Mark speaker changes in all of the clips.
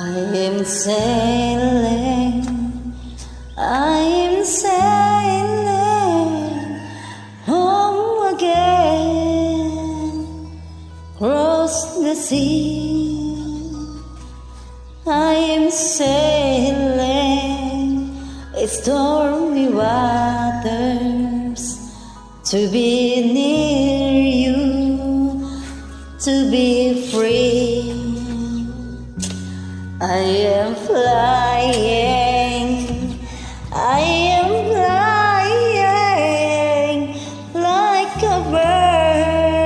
Speaker 1: I am sailing, I am sailing home again, across the sea. I am sailing stormy waters to be near you, to be free. I am flying, I am flying like a bird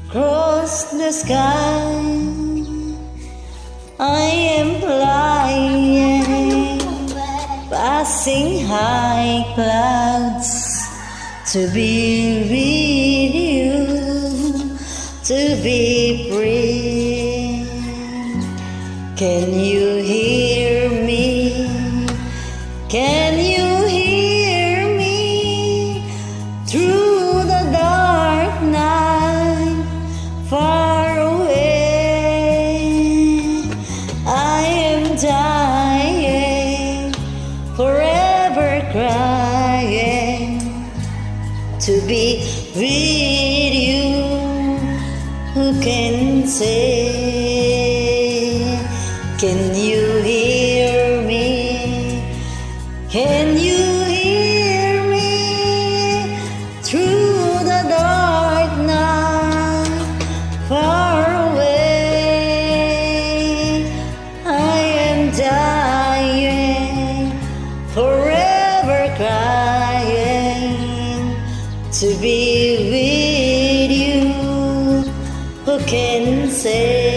Speaker 1: across the sky. I am flying, passing high clouds to be with you, to be free. Can you hear me? Can you hear me through the dark night far away? I am dying, forever crying to be with you. Who can say? Can you hear me? Can you hear me through the dark night far away? I am dying, forever crying to be with you. Who can say?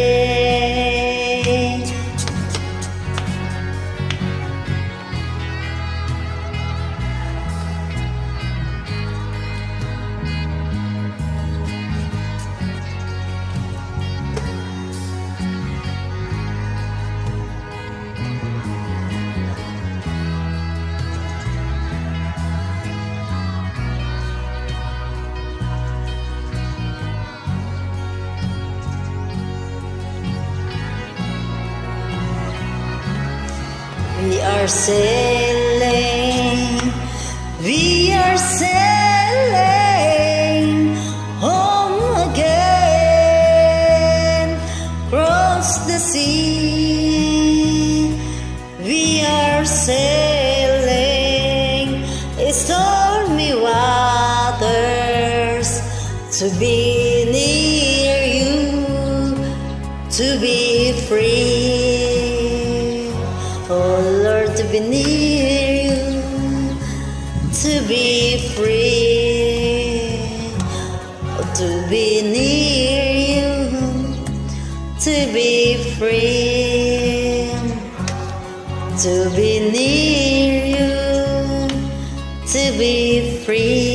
Speaker 1: We are sailing, we are sailing home again, across the sea. We are sailing stormy waters to be near you, to be free. Oh Lord, to be near you, to be free. Oh, to be near you, to be free. To be near you, to be free.